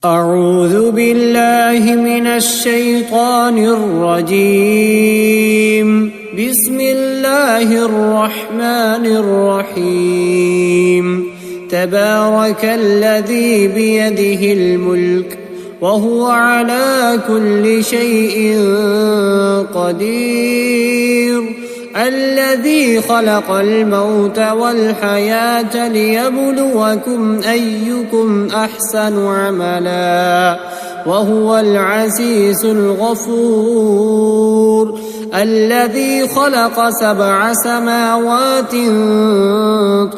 أعوذ بالله من الشيطان الرجيم. بسم الله الرحمن الرحيم. تبارك الذي بيده الملك وهو على كل شيء قدير. الذي خلق الموت والحياة ليبلوكم أيكم أحسن عملا وهو العزيز الغفور. الذي خلق 7 سماوات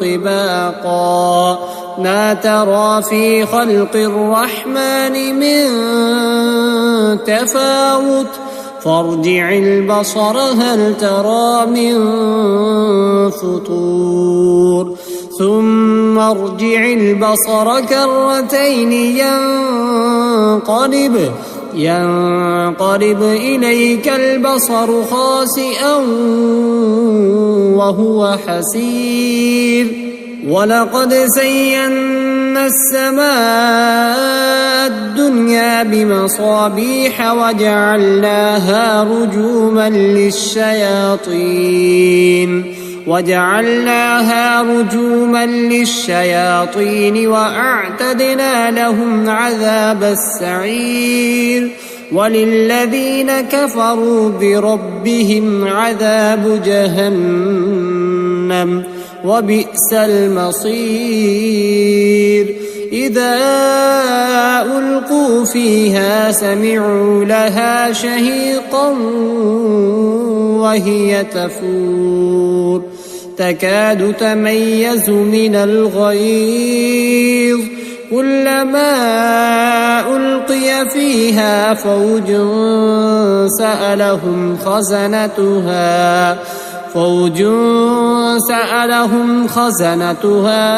طباقا ما ترى في خلق الرحمن من تفاوت فارجع البصر هل ترى من فطور ثم ارجع البصر كرتين ينقلب إليك البصر خاسئا وهو حسير. ولقد زينا السماء الدنيا بمصابيح وجعلناها رجوما للشياطين وأعتدنا لهم عذاب السعير. وللذين كفروا بربهم عذاب جهنم وبئس المصير. إذا ألقوا فيها سمعوا لها شهيقا وهي تفور تكاد تميز من الغيظ كلما ألقي فيها فوج سألهم خزنتها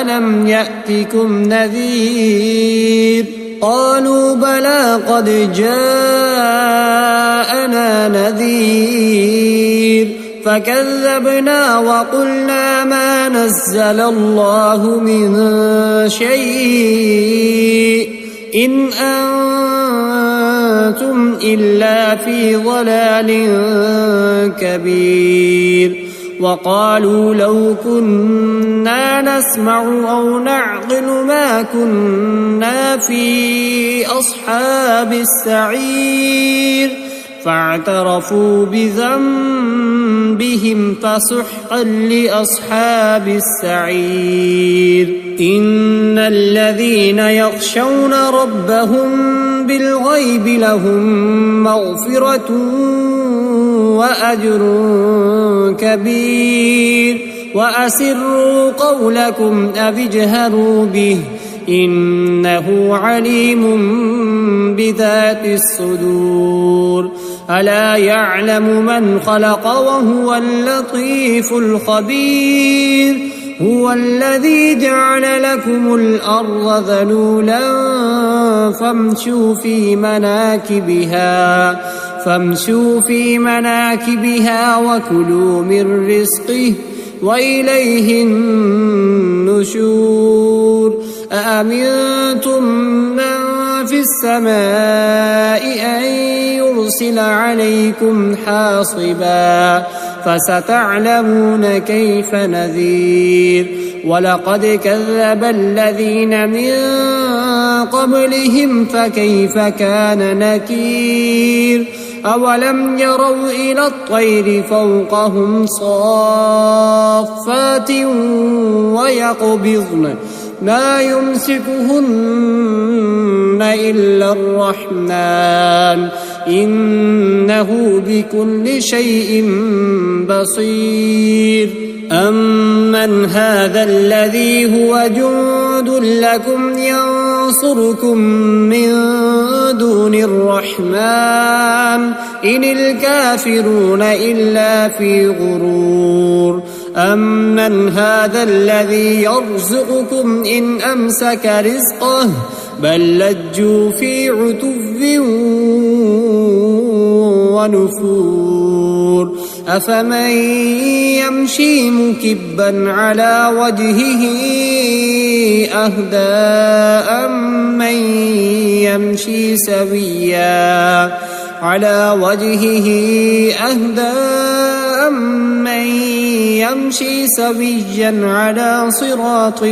ألم يأتكم نذير قالوا بلى قد جاءنا نذير فكذبنا وقلنا ما نزل الله من شيء إن أنتم إلا في ضلال كبير. وقالوا لو كنا نسمع أو نعقل ما كنا في أصحاب السعير فاعترفوا بذنبهم فسحقا لأصحاب السعير. إن الذين يخشون ربهم بالغيب لهم مغفرة وأجر كبير. وأسروا قولكم أو اجهروا به إنه عليم بذات الصدور. ألا يعلم من خلق وهو اللطيف الخبير. هو الذي جعل لكم الأرض ذلولا فامشوا في مناكبها وكلوا من رزقه وإليه النشور. أأمنتم من في السماء أن يرسل عليكم حاصبا فستعلمون كيف نذير. ولقد كذب الذين من قبلهم فكيف كان نكير. أولم يروا إلى الطير فوقهم صافات ويقبضن ما يمسكهن إلا الرحمن إنه بكل شيء بصير. أمن هذا الذي هو جند لكم ينصركم من دون الرحمن إن الكافرون إلا في غرور. أمن هذا الذي يرزقكم إن أمسك رزقه بل لجوا في عتو ونفور. أفمن يمشي مكبا على وجهه أهدى أمن يمشي سويا على صراط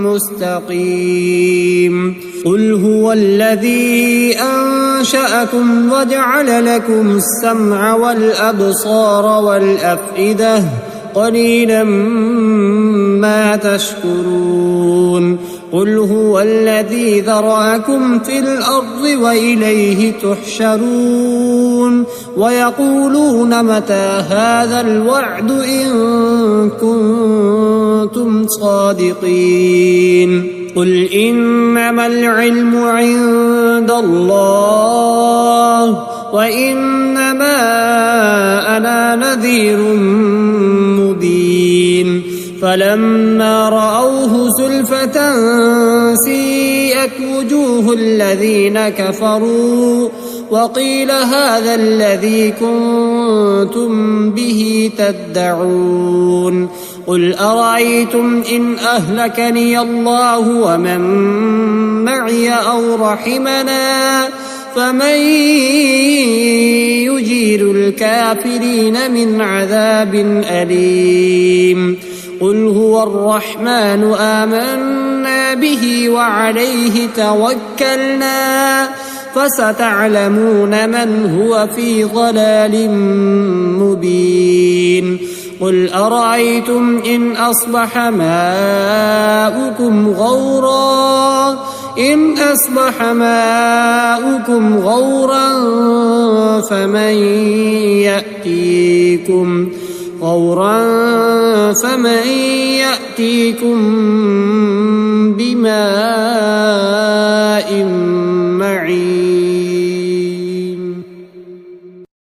مستقيم قل هو الذي أنشأكم وجعل لكم السمع والأبصار والأفئدة قليلا ما تشكرون قل هو الذي ذرأكم في الأرض وإليه تحشرون ويقولون متى هذا الوعد إن كنتم صادقين قل إنما العلم عند الله وإنما أنا نذير مبين فلما رأوه زلفة سيئت وجوه الذين كفروا وقيل هذا الذي كنتم به تدعون قل أرأيتم إن أهلكني الله ومن معي أو رحمنا فمن يجير الكافرين من عذاب أليم قل هو الرحمن آمنا به وعليه توكلنا فستعلمون من هو في ضلال مبين قل أرأيتم إن أصبح ماؤكم غورا فمن يأتيكم بماء معين